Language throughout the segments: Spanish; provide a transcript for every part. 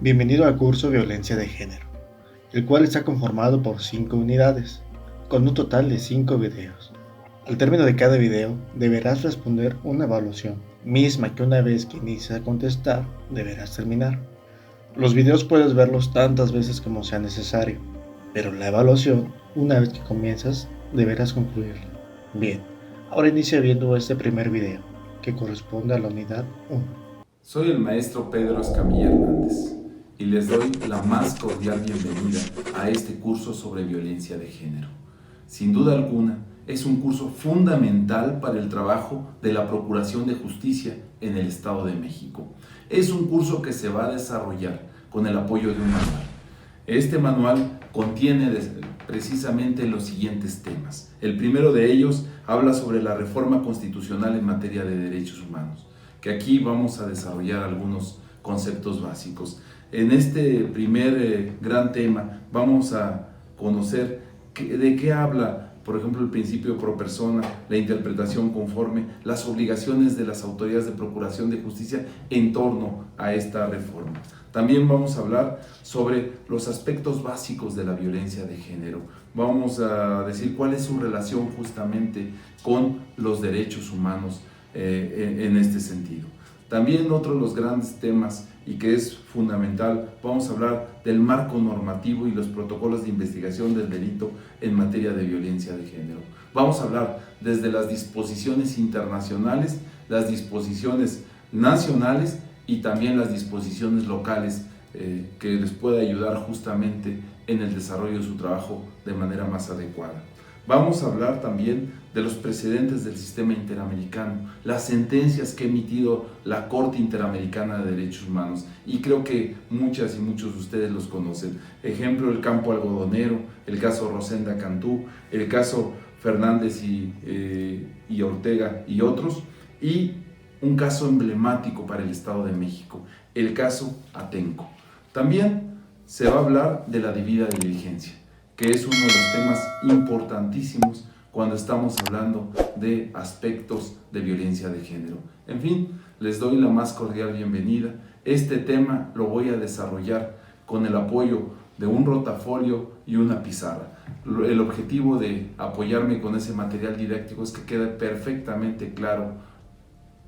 Bienvenido al curso Violencia de Género, el cual está conformado por 5 unidades, con un total de 5 videos. Al término de cada video, deberás responder una evaluación, misma que una vez que inicies a contestar, deberás terminar. Los videos puedes verlos tantas veces como sea necesario, pero la evaluación, una vez que comienzas, deberás concluirla. Bien, ahora inicia viendo este primer video, que corresponde a la unidad 1. Soy el maestro Pedro Escamilla Hernández y les doy la más cordial bienvenida a este curso sobre violencia de género. Sin duda alguna, es un curso fundamental para el trabajo de la Procuración de Justicia en el Estado de México. Es un curso que se va a desarrollar con el apoyo de un manual. Este manual contiene precisamente los siguientes temas. El primero de ellos habla sobre la reforma constitucional en materia de derechos humanos, que aquí vamos a desarrollar algunos conceptos básicos. En este primer gran tema vamos a conocer de qué habla, por ejemplo, el principio pro persona, la interpretación conforme, las obligaciones de las autoridades de procuración de justicia en torno a esta reforma. También vamos a hablar sobre los aspectos básicos de la violencia de género. Vamos a decir cuál es su relación justamente con los derechos humanos en este sentido. También otro de los grandes temas y que es fundamental, vamos a hablar del marco normativo y los protocolos de investigación del delito en materia de violencia de género. Vamos a hablar desde las disposiciones internacionales, las disposiciones nacionales y también las disposiciones locales que les pueda ayudar justamente en el desarrollo de su trabajo de manera más adecuada. Vamos a hablar también de los precedentes del sistema interamericano, las sentencias que ha emitido la Corte Interamericana de Derechos Humanos, y creo que muchas y muchos de ustedes los conocen. Ejemplo, el campo algodonero, el caso Rosenda Cantú, el caso Fernández y Ortega y otros, y un caso emblemático para el Estado de México, el caso Atenco. También se va a hablar de la debida diligencia, que es uno de los temas importantísimos cuando estamos hablando de aspectos de violencia de género. En fin, les doy la más cordial bienvenida. Este tema lo voy a desarrollar con el apoyo de un rotafolio y una pizarra. El objetivo de apoyarme con ese material didáctico es que quede perfectamente claro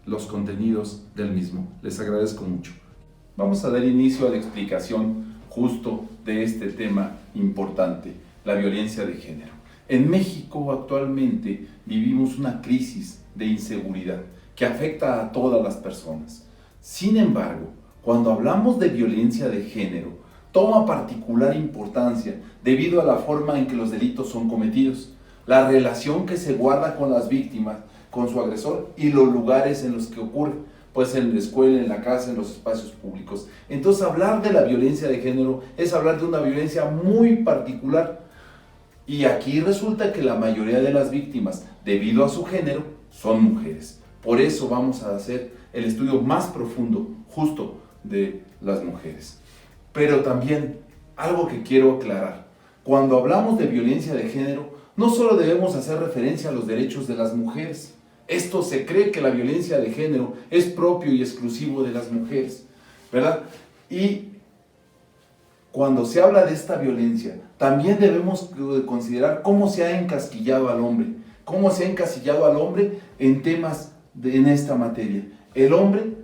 los contenidos del mismo. Les agradezco mucho. Vamos a dar inicio a la explicación justo de este tema importante, la violencia de género. En México actualmente vivimos una crisis de inseguridad que afecta a todas las personas. Sin embargo, cuando hablamos de violencia de género, toma particular importancia debido a la forma en que los delitos son cometidos, la relación que se guarda con las víctimas, con su agresor y los lugares en los que ocurre, pues en la escuela, en la casa, en los espacios públicos. Entonces, hablar de la violencia de género es hablar de una violencia muy particular. Y aquí resulta que la mayoría de las víctimas, debido a su género, son mujeres. Por eso vamos a hacer el estudio más profundo, justo, de las mujeres. Pero también, algo que quiero aclarar, cuando hablamos de violencia de género, no solo debemos hacer referencia a los derechos de las mujeres. Esto se cree que la violencia de género es propio y exclusivo de las mujeres, ¿verdad? Y cuando se habla de esta violencia, también debemos considerar cómo se ha encasquillado al hombre, cómo se ha encasillado al hombre en temas en esta materia. El hombre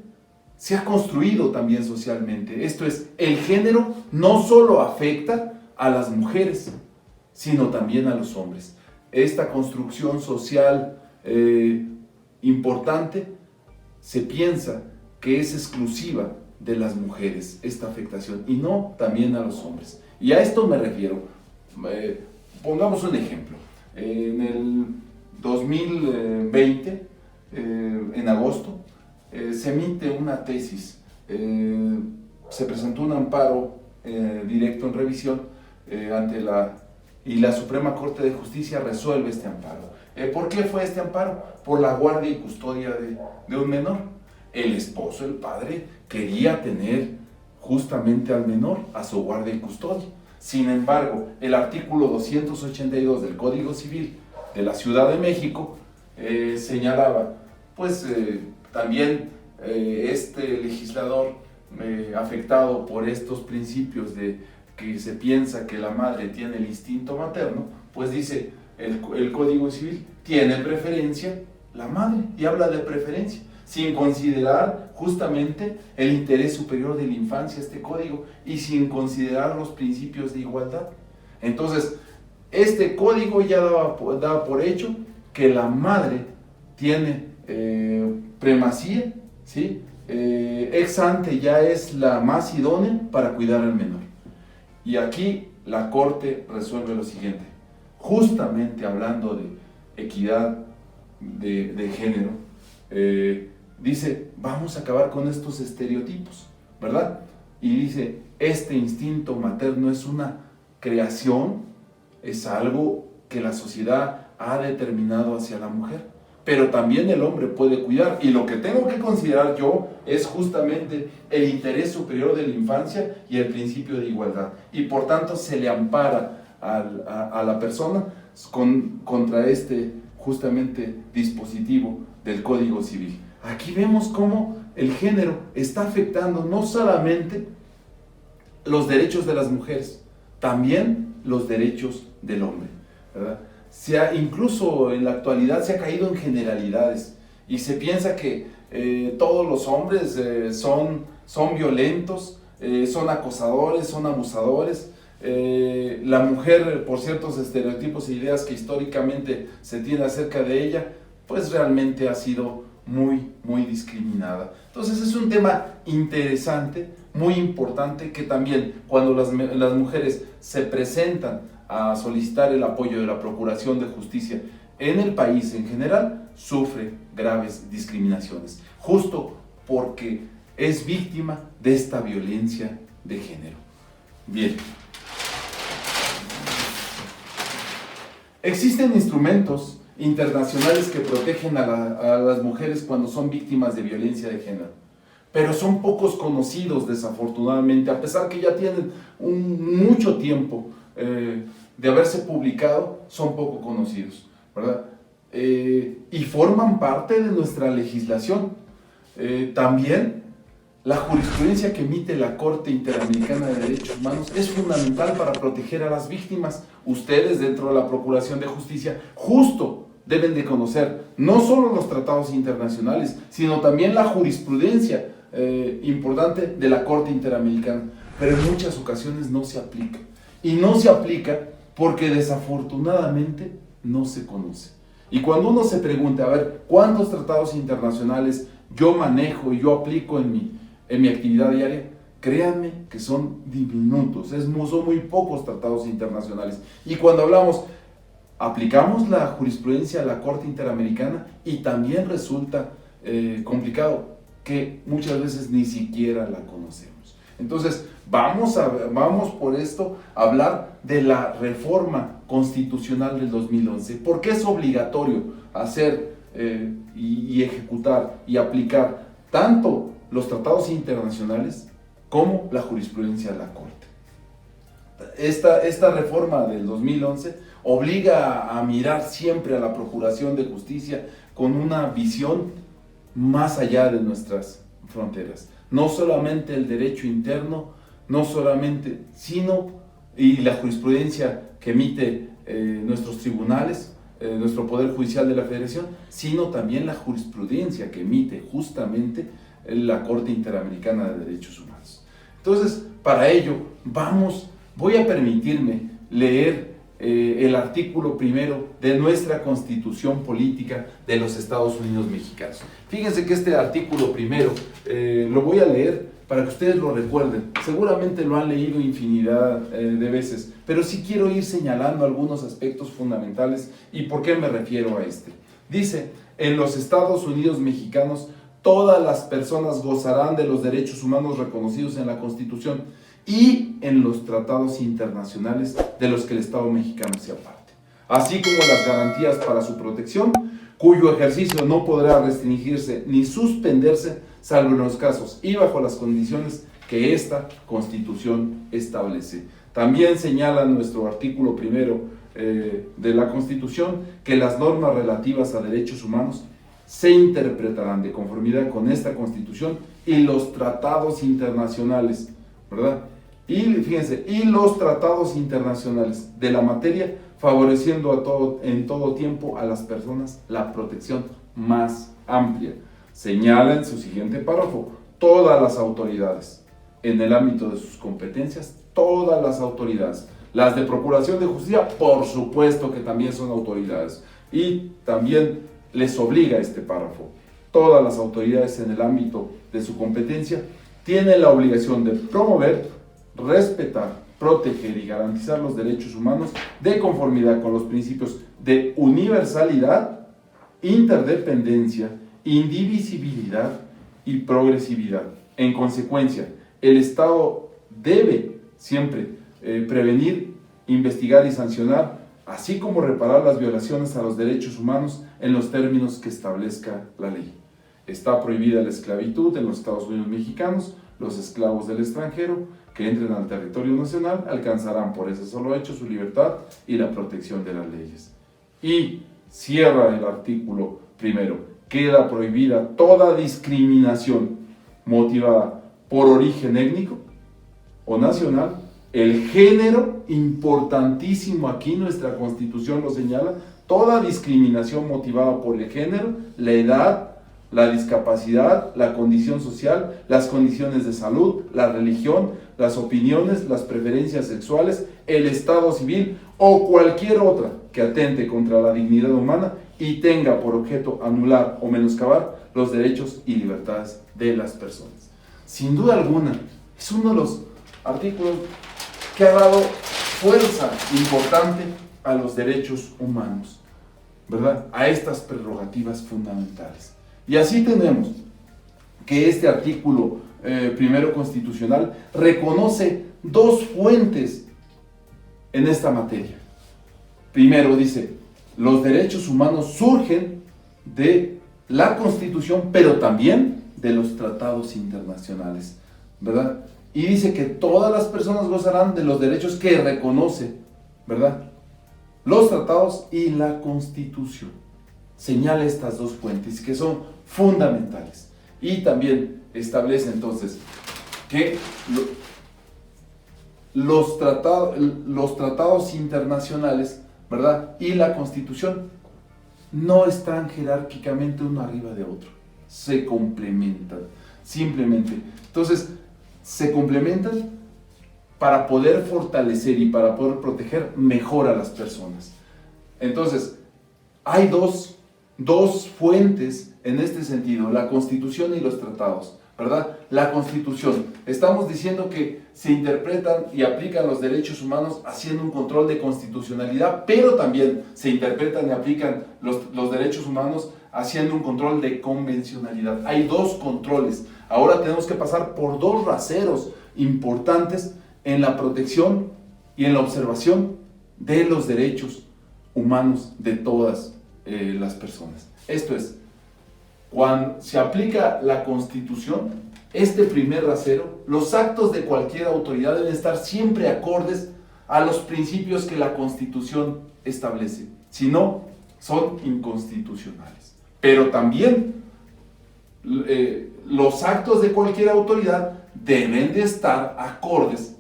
se ha construido también socialmente. Esto es, el género no solo afecta a las mujeres, sino también a los hombres. Esta construcción social importante se piensa que es exclusiva de las mujeres, esta afectación, y no también a los hombres. Y a esto me refiero. Pongamos un ejemplo. En el 2020, en agosto, se emite una tesis, se presentó un amparo directo en revisión y la Suprema Corte de Justicia resuelve este amparo. ¿Por qué fue este amparo? Por la guardia y custodia de un menor. El esposo, el padre, quería tener justamente al menor a su guardia y custodia. Sin embargo, el artículo 282 del Código Civil de la Ciudad de México señalaba, pues también este legislador afectado por estos principios de que se piensa que la madre tiene el instinto materno, pues dice el Código Civil, tiene preferencia la madre, y habla de preferencia, sin considerar justamente el interés superior de la infancia, este código, y sin considerar los principios de igualdad. Entonces, este código ya daba por hecho que la madre tiene primacía, ¿sí? Ex ante ya es la más idónea para cuidar al menor. Y aquí la Corte resuelve lo siguiente, justamente hablando de equidad de género, dice, vamos a acabar con estos estereotipos, ¿verdad? Y dice, este instinto materno es una creación, es algo que la sociedad ha determinado hacia la mujer, pero también el hombre puede cuidar, y lo que tengo que considerar yo es justamente el interés superior de la infancia y el principio de igualdad, y por tanto se le ampara a la persona contra este justamente dispositivo del Código Civil. Aquí vemos cómo el género está afectando no solamente los derechos de las mujeres, también los derechos del hombre, ¿verdad? Incluso en la actualidad se ha caído en generalidades y se piensa que todos los hombres son violentos, son acosadores, son abusadores. La mujer, por ciertos estereotipos e ideas que históricamente se tiene acerca de ella, pues realmente ha sido muy discriminada. Entonces es un tema interesante, muy importante, que también cuando las mujeres se presentan a solicitar el apoyo de la Procuración de Justicia en el país en general, sufre graves discriminaciones, justo porque es víctima de esta violencia de género. Bien. Existen instrumentos internacionales que protegen a las mujeres cuando son víctimas de violencia de género, pero son pocos conocidos, desafortunadamente, a pesar que ya tienen mucho tiempo de haberse publicado, son poco conocidos, ¿verdad? Y forman parte de nuestra legislación. También la jurisprudencia que emite la Corte Interamericana de Derechos Humanos es fundamental para proteger a las víctimas. Ustedes, dentro de la Procuración de Justicia, justo deben de conocer no solo los tratados internacionales, sino también la jurisprudencia importante de la Corte Interamericana, pero en muchas ocasiones no se aplica. Y no se aplica porque desafortunadamente no se conoce. Y cuando uno se pregunta, a ver, ¿cuántos tratados internacionales yo manejo y yo aplico en mi actividad diaria? Créanme que son diminutos, son muy pocos tratados internacionales. Y cuando aplicamos la jurisprudencia de la Corte Interamericana y también resulta complicado, que muchas veces ni siquiera la conocemos. Entonces, vamos por esto a hablar de la reforma constitucional del 2011. ¿Por qué es obligatorio hacer y ejecutar y aplicar tanto los tratados internacionales como la jurisprudencia de la Corte? Esta reforma del 2011 obliga a mirar siempre a la Procuración de Justicia con una visión más allá de nuestras fronteras. No solamente el derecho interno, y la jurisprudencia que emite nuestros tribunales, nuestro Poder Judicial de la Federación, sino también la jurisprudencia que emite justamente la Corte Interamericana de Derechos Humanos. Entonces, para ello, voy a permitirme leer el artículo primero de nuestra Constitución Política de los Estados Unidos Mexicanos. Fíjense que este artículo primero lo voy a leer para que ustedes lo recuerden. Seguramente lo han leído infinidad de veces, pero sí quiero ir señalando algunos aspectos fundamentales y por qué me refiero a este. Dice, en los Estados Unidos Mexicanos, todas las personas gozarán de los derechos humanos reconocidos en la Constitución y en los tratados internacionales de los que el Estado mexicano sea parte, así como las garantías para su protección, cuyo ejercicio no podrá restringirse ni suspenderse, salvo en los casos y bajo las condiciones que esta Constitución establece. También señala nuestro artículo primero de la Constitución que las normas relativas a derechos humanos se interpretarán de conformidad con esta Constitución y los tratados internacionales, ¿verdad? Y fíjense, y los tratados internacionales de la materia, favoreciendo en todo tiempo a las personas la protección más amplia. Señala en su siguiente párrafo, todas las autoridades, en el ámbito de sus competencias, todas las autoridades. Las de Procuración de Justicia, por supuesto que también son autoridades. Y también les obliga este párrafo. Todas las autoridades en el ámbito de su competencia tienen la obligación de promover, respetar, proteger y garantizar los derechos humanos de conformidad con los principios de universalidad, interdependencia, indivisibilidad y progresividad. En consecuencia, el Estado debe siempre prevenir, investigar y sancionar, así como reparar las violaciones a los derechos humanos en los términos que establezca la ley. Está prohibida la esclavitud en los Estados Unidos mexicanos. Los esclavos del extranjero que entren al territorio nacional alcanzarán por ese solo hecho su libertad y la protección de las leyes. Y cierra el artículo primero. Queda prohibida toda discriminación motivada por origen étnico o nacional, el género, importantísimo aquí, nuestra Constitución lo señala, toda discriminación motivada por el género, la edad, la discapacidad, la condición social, las condiciones de salud, la religión, las opiniones, las preferencias sexuales, el estado civil o cualquier otra que atente contra la dignidad humana y tenga por objeto anular o menoscabar los derechos y libertades de las personas. Sin duda alguna, es uno de los artículos que ha dado fuerza importante a los derechos humanos, ¿verdad? A estas prerrogativas fundamentales. Y así tenemos que este artículo primero constitucional reconoce dos fuentes en esta materia. Primero dice, los derechos humanos surgen de la Constitución, pero también de los tratados internacionales, ¿verdad? Y dice que todas las personas gozarán de los derechos que reconoce, ¿verdad? Los tratados y la Constitución. Señala estas dos fuentes que son fundamentales. Y también establece entonces que los tratados internacionales, ¿verdad? Y la Constitución no están jerárquicamente uno arriba de otro. Se complementan, simplemente. Entonces, se complementan para poder fortalecer y para poder proteger mejor a las personas. Entonces, hay dos fuentes en este sentido, la Constitución y los tratados, ¿verdad? La Constitución, estamos diciendo que se interpretan y aplican los derechos humanos haciendo un control de constitucionalidad, pero también se interpretan y aplican los derechos humanos haciendo un control de convencionalidad. Hay dos controles. Ahora tenemos que pasar por dos raseros importantes en la protección y en la observación de los derechos humanos de todas las personas. Esto es, cuando se aplica la Constitución, este primer rasero, los actos de cualquier autoridad deben estar siempre acordes a los principios que la Constitución establece. Si no, son inconstitucionales. Pero también los actos de cualquier autoridad deben de estar acordes,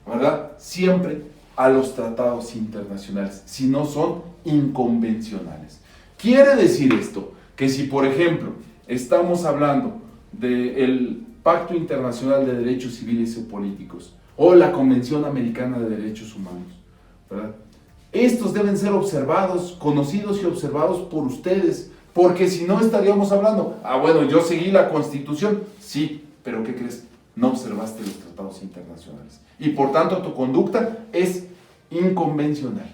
¿verdad? Siempre a los tratados internacionales, si no son inconvencionales. Quiere decir esto, que si por ejemplo estamos hablando del Pacto Internacional de Derechos Civiles y Políticos o la Convención Americana de Derechos Humanos, ¿verdad? Estos deben ser observados, conocidos y observados por ustedes, porque si no estaríamos hablando, bueno, yo seguí la Constitución, sí, pero ¿qué crees? No observaste los tratados internacionales y por tanto tu conducta es inconvencional.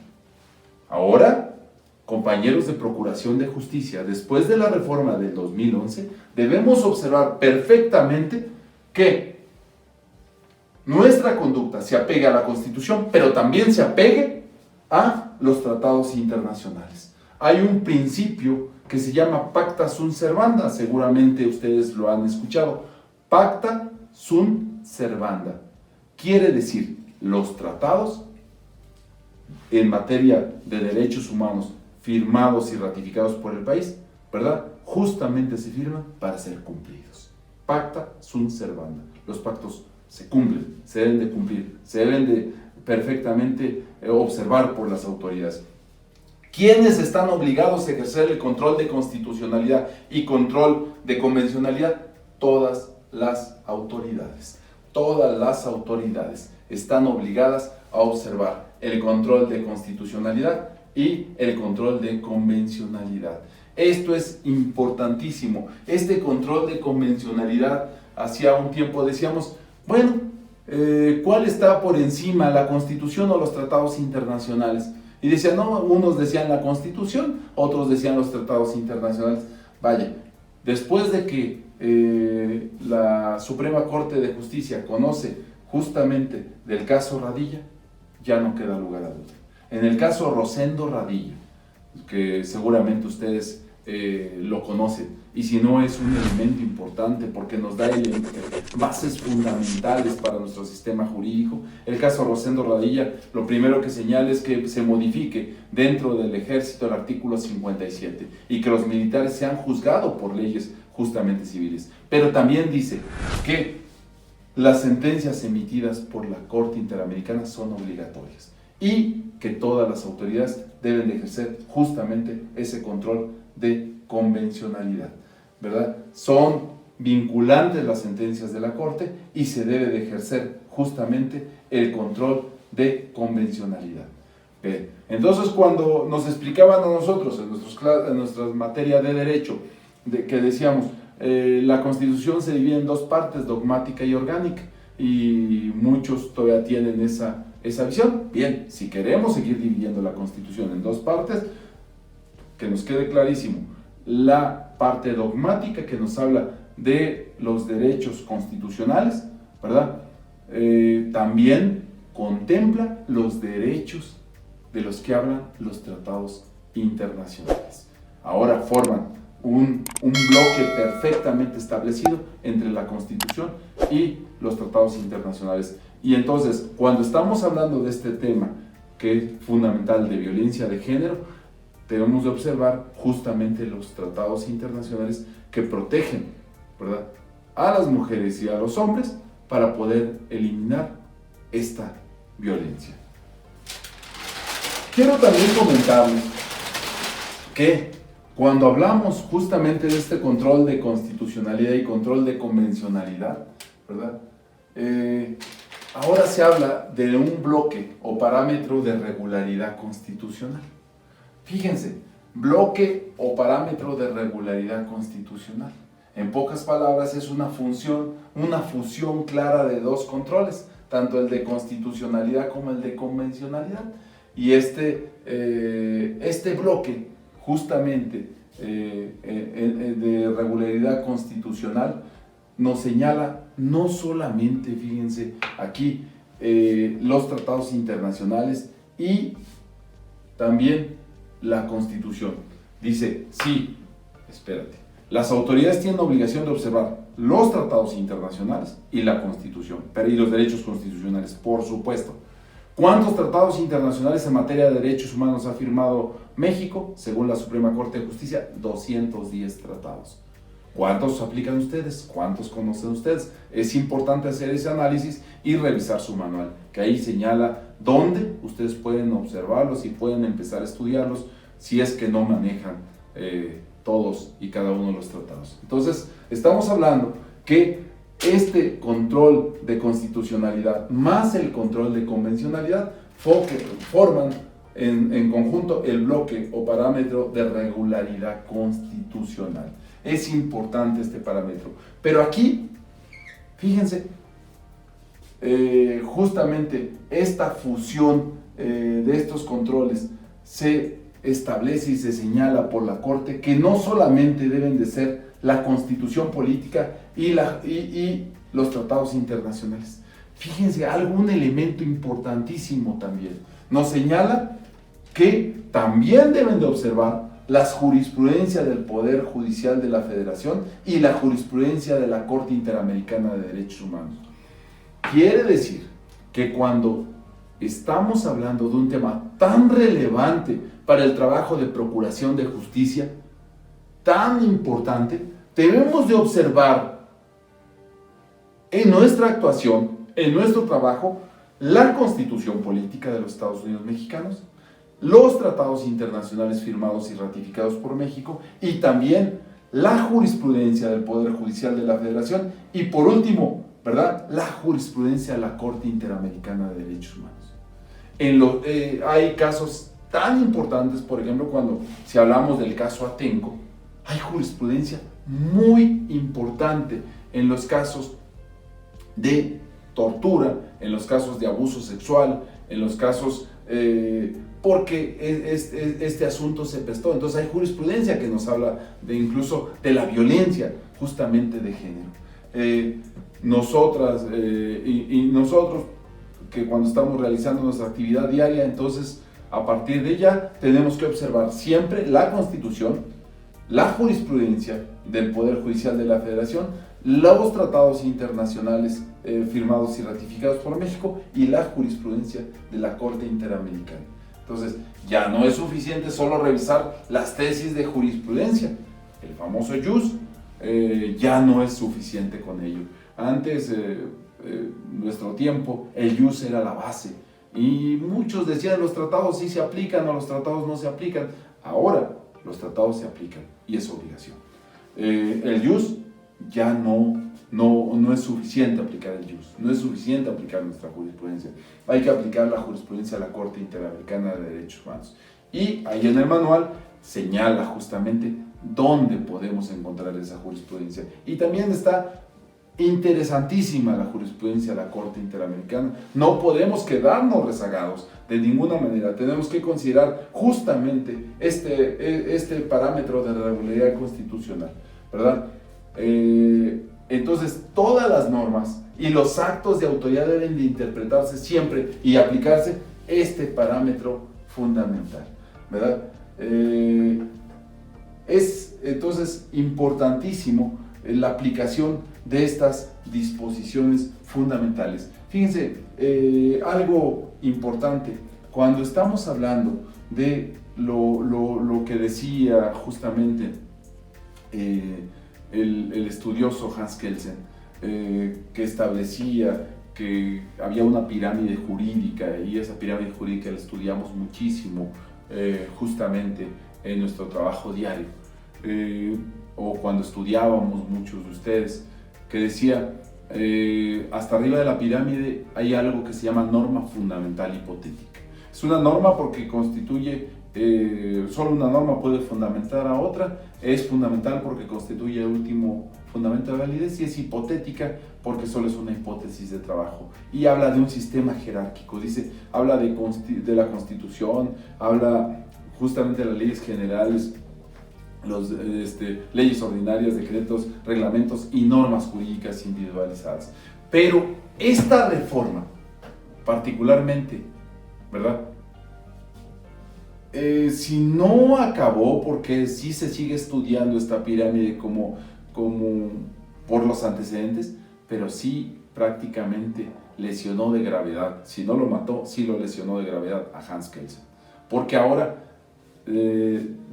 Ahora, compañeros de Procuración de Justicia, después de la reforma del 2011, debemos observar perfectamente que nuestra conducta se apegue a la Constitución, pero también se apegue a los tratados internacionales. Hay un principio que se llama pacta sunt servanda, seguramente ustedes lo han escuchado. Pacta sunt servanda quiere decir los tratados en materia de derechos humanos firmados y ratificados por el país, ¿verdad? Justamente se firman para ser cumplidos. pacta sunt servanda. Los pactos se cumplen, se deben de cumplir, se deben de perfectamente observar por las autoridades. ¿Quiénes están obligados a ejercer el control de constitucionalidad y control de convencionalidad? Todas las autoridades. Todas las autoridades están obligadas a observar el control de constitucionalidad y el control de convencionalidad. Esto es importantísimo. Este control de convencionalidad, hacía un tiempo decíamos, bueno, ¿cuál está por encima, la Constitución o los tratados internacionales? Y decían, no, unos decían la Constitución, otros decían los tratados internacionales. Vaya, después de que la Suprema Corte de Justicia conoce justamente del caso Radilla, ya no queda lugar a duda. En el caso Rosendo Radilla, que seguramente ustedes lo conocen, y si no, es un elemento importante porque nos da bases fundamentales para nuestro sistema jurídico. El caso Rosendo Radilla, lo primero que señala es que se modifique dentro del ejército el artículo 57 y que los militares sean juzgados por leyes justamente civiles. Pero también dice que las sentencias emitidas por la Corte Interamericana son obligatorias y que todas las autoridades deben de ejercer justamente ese control de convencionalidad, ¿verdad? Son vinculantes las sentencias de la Corte y se debe de ejercer justamente el control de convencionalidad. Bien. Entonces, cuando nos explicaban a nosotros en nuestra materia de derecho, que decíamos, la Constitución se divide en dos partes, dogmática y orgánica, y muchos todavía tienen esa visión. Bien, si queremos seguir dividiendo la Constitución en dos partes, que nos quede clarísimo, la parte dogmática que nos habla de los derechos constitucionales, ¿verdad? También contempla los derechos de los que hablan los tratados internacionales. Ahora forman un bloque perfectamente establecido entre la Constitución y los tratados internacionales. Y entonces, cuando estamos hablando de este tema, que es fundamental, de violencia de género, debemos de observar justamente los tratados internacionales que protegen, ¿verdad?, a las mujeres y a los hombres para poder eliminar esta violencia. Quiero también comentarles que cuando hablamos justamente de este control de constitucionalidad y control de convencionalidad, ¿verdad?, ahora se habla de un bloque o parámetro de regularidad constitucional. Fíjense, bloque o parámetro de regularidad constitucional. En pocas palabras, es una fusión clara de dos controles, tanto el de constitucionalidad como el de convencionalidad. Y este bloque, justamente de regularidad constitucional, nos señala no solamente, fíjense aquí, los tratados internacionales y también la Constitución. Dice, sí, espérate, las autoridades tienen obligación de observar los tratados internacionales y la Constitución, y los derechos constitucionales, por supuesto. ¿Cuántos tratados internacionales en materia de derechos humanos ha firmado México? Según la Suprema Corte de Justicia, 210 tratados. ¿Cuántos aplican ustedes? ¿Cuántos conocen ustedes? Es importante hacer ese análisis y revisar su manual, que ahí señala dónde ustedes pueden observarlos y pueden empezar a estudiarlos si es que no manejan todos y cada uno de los tratados. Entonces, estamos hablando que este control de constitucionalidad más el control de convencionalidad forman en conjunto el bloque o parámetro de regularidad constitucional. Es importante este parámetro. Pero aquí, fíjense, justamente esta fusión de estos controles se establece y se señala por la Corte que no solamente deben de ser la Constitución política y los tratados internacionales. Fíjense, algún elemento importantísimo también. Nos señala que también deben de observar las jurisprudencias del Poder Judicial de la Federación y la jurisprudencia de la Corte Interamericana de Derechos Humanos. Quiere decir que cuando estamos hablando de un tema tan relevante para el trabajo de procuración de justicia, tan importante, debemos de observar en nuestra actuación, en nuestro trabajo, la Constitución Política de los Estados Unidos Mexicanos, los tratados internacionales firmados y ratificados por México y también la jurisprudencia del Poder Judicial de la Federación y por último, ¿verdad?, la jurisprudencia de la Corte Interamericana de Derechos Humanos. Hay casos tan importantes, por ejemplo, si hablamos del caso Atenco, hay jurisprudencia muy importante en los casos de tortura, en los casos de abuso sexual, en los casos porque este asunto se prestó. Entonces hay jurisprudencia que nos habla incluso de la violencia justamente de género. Nosotros que cuando estamos realizando nuestra actividad diaria, entonces a partir de ella tenemos que observar siempre la Constitución, la jurisprudencia del Poder Judicial de la Federación, los tratados internacionales firmados y ratificados por México y la jurisprudencia de la Corte Interamericana. Entonces, ya no es suficiente solo revisar las tesis de jurisprudencia. El famoso JUS ya no es suficiente con ello. Antes, nuestro tiempo, el JUS era la base. Y muchos decían, los tratados sí se aplican o los tratados no se aplican. Ahora, los tratados se aplican y es obligación. El JUS ya no es suficiente aplicar el JUS, no es suficiente aplicar nuestra jurisprudencia. Hay que aplicar la jurisprudencia de la Corte Interamericana de Derechos Humanos. Y ahí en el manual señala justamente dónde podemos encontrar esa jurisprudencia. Y también está interesantísima la jurisprudencia de la Corte Interamericana. No podemos quedarnos rezagados de ninguna manera. Tenemos que considerar justamente este parámetro de regularidad constitucional, ¿verdad? Entonces, todas las normas y los actos de autoridad deben de interpretarse siempre y aplicarse este parámetro fundamental, ¿verdad? Es entonces importantísimo la aplicación de estas disposiciones fundamentales. Fíjense, algo importante, cuando estamos hablando de lo que decía justamente el estudioso Hans Kelsen, que establecía que había una pirámide jurídica, y esa pirámide jurídica la estudiamos muchísimo justamente en nuestro trabajo diario, o cuando estudiábamos muchos de ustedes, que decía, hasta arriba de la pirámide hay algo que se llama norma fundamental hipotética. Es una norma porque constituye, solo una norma puede fundamentar a otra, es fundamental porque constituye el último fundamento de validez, y es hipotética porque solo es una hipótesis de trabajo. Y habla de un sistema jerárquico, habla de la Constitución, habla justamente de las leyes generales, leyes ordinarias, decretos, reglamentos y normas jurídicas individualizadas. Pero esta reforma, particularmente, ¿verdad? Si no acabó, porque sí se sigue estudiando esta pirámide como por los antecedentes, pero sí prácticamente lesionó de gravedad, si no lo mató, sí lo lesionó de gravedad a Hans Kelsen. Porque ahora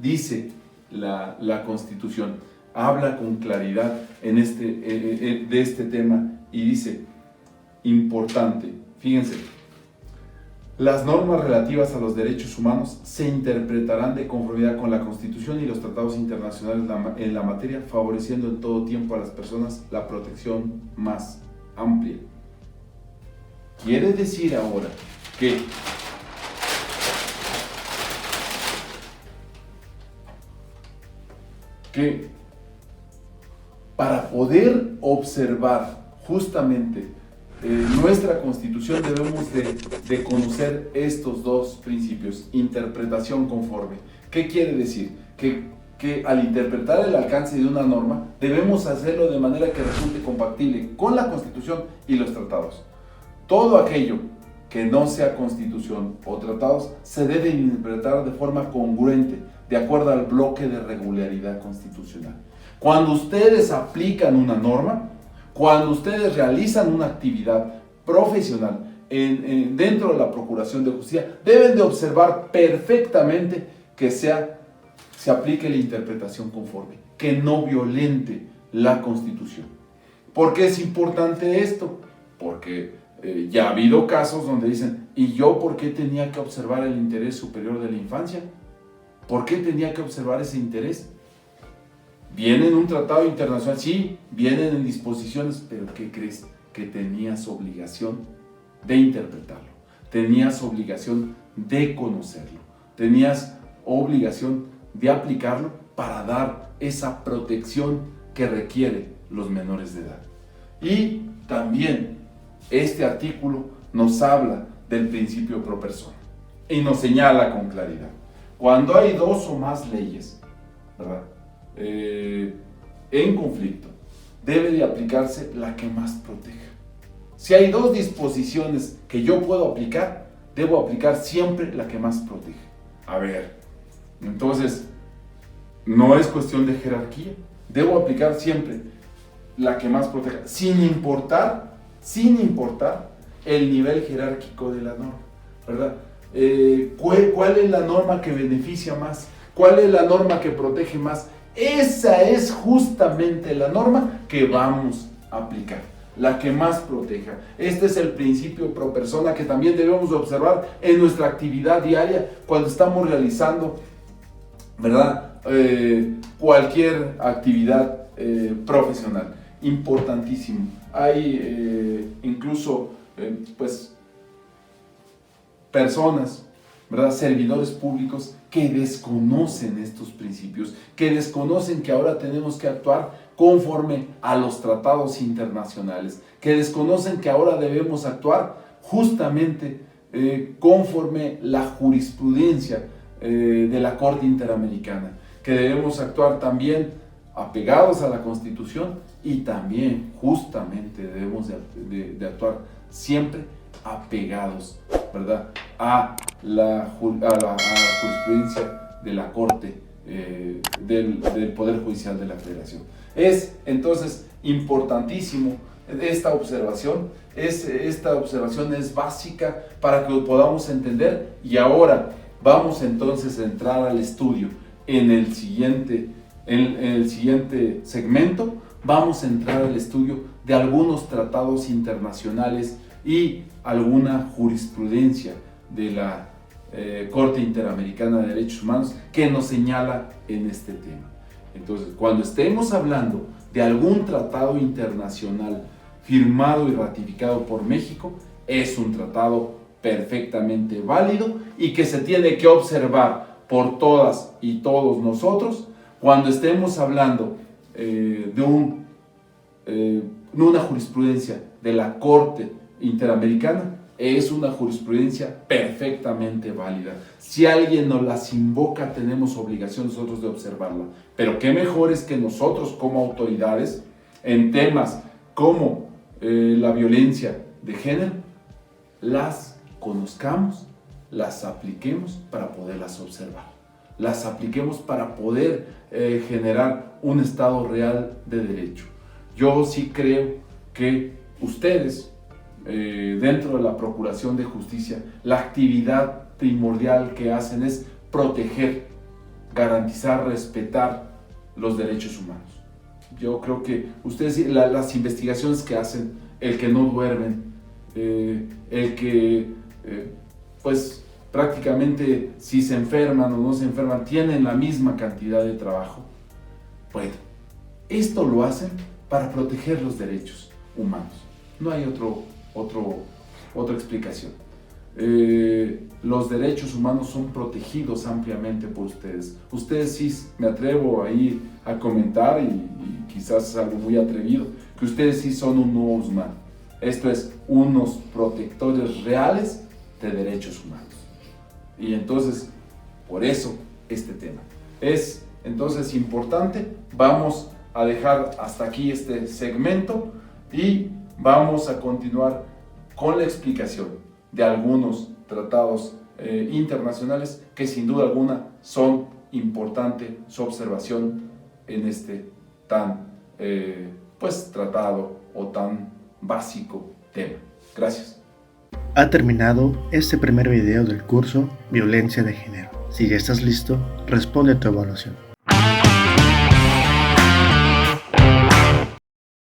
dice la Constitución, habla con claridad de este tema y dice, importante, fíjense, las normas relativas a los derechos humanos se interpretarán de conformidad con la Constitución y los tratados internacionales en la materia, favoreciendo en todo tiempo a las personas la protección más amplia. Quiere decir ahora que para poder observar justamente nuestra Constitución debemos de conocer estos dos principios: interpretación conforme. ¿Qué quiere decir? Que al interpretar el alcance de una norma debemos hacerlo de manera que resulte compatible con la Constitución y los tratados. Todo aquello que no sea Constitución o tratados se debe interpretar de forma congruente, de acuerdo al bloque de regularidad constitucional. Cuando ustedes aplican una norma, cuando ustedes realizan una actividad profesional dentro de la Procuración de Justicia, deben de observar perfectamente que se aplique la interpretación conforme, que no violente la Constitución. ¿Por qué es importante esto? Porque ya ha habido casos donde dicen, ¿y yo por qué tenía que observar el interés superior de la infancia? ¿Por qué tenía que observar ese interés? Viene en un tratado internacional, sí, vienen en disposiciones, pero ¿qué crees? Que tenías obligación de interpretarlo, tenías obligación de conocerlo, tenías obligación de aplicarlo para dar esa protección que requieren los menores de edad. Y también este artículo nos habla del principio pro persona y nos señala con claridad. Cuando hay dos o más leyes, ¿verdad?, en conflicto, debe de aplicarse la que más proteja. Si hay dos disposiciones que yo puedo aplicar, debo aplicar siempre la que más protege. A ver, entonces, no es cuestión de jerarquía, debo aplicar siempre la que más proteja, sin importar el nivel jerárquico de la norma, ¿verdad? ¿Cuál es la norma que beneficia más? ¿Cuál es la norma que protege más? Esa es justamente la norma que vamos a aplicar, la que más proteja. Este es el principio pro persona que también debemos observar en nuestra actividad diaria cuando estamos realizando, ¿verdad?, cualquier actividad profesional. Importantísimo. Hay incluso pues personas, ¿verdad?, servidores públicos que desconocen estos principios, que desconocen que ahora tenemos que actuar conforme a los tratados internacionales, que desconocen que ahora debemos actuar justamente conforme la jurisprudencia de la Corte Interamericana, que debemos actuar también apegados a la Constitución y también justamente debemos de actuar siempre apegados, ¿verdad?, a la jurisprudencia de la Corte del Poder Judicial de la Federación. Es entonces importantísimo esta observación. Esta observación es básica para que lo podamos entender, y ahora vamos entonces a entrar al estudio. En el siguiente segmento vamos a entrar al estudio de algunos tratados internacionales y alguna jurisprudencia de la Corte Interamericana de Derechos Humanos que nos señala en este tema. Entonces, cuando estemos hablando de algún tratado internacional firmado y ratificado por México, es un tratado perfectamente válido y que se tiene que observar por todas y todos nosotros. Cuando estemos hablando de una jurisprudencia de la Corte Interamericana, es una jurisprudencia perfectamente válida. Si alguien nos las invoca, tenemos obligación nosotros de observarla. Pero qué mejor es que nosotros como autoridades, en temas como la violencia de género, las conozcamos, las apliquemos para poderlas observar, las apliquemos para poder generar un Estado real de derecho. Yo sí creo que ustedes, dentro de la Procuración de Justicia, la actividad primordial que hacen es proteger, garantizar, respetar los derechos humanos. Yo creo que ustedes, las investigaciones que hacen, el que no duermen, el que pues prácticamente si se enferman o no se enferman, tienen la misma cantidad de trabajo. Bueno, esto lo hacen para proteger los derechos humanos. No hay otra explicación. Los derechos humanos son protegidos ampliamente por ustedes. Ustedes sí, me atrevo ahí a comentar, y quizás es algo muy atrevido, que ustedes sí son un ombudsman. Esto es, unos protectores reales de derechos humanos. Y entonces, por eso, este tema es entonces importante. Vamos a dejar hasta aquí este segmento y vamos a continuar con la explicación de algunos tratados internacionales que sin duda alguna son importante su observación en este tan tratado o tan básico tema. Gracias. Ha terminado este primer video del curso Violencia de Género. Si ya estás listo, responde a tu evaluación.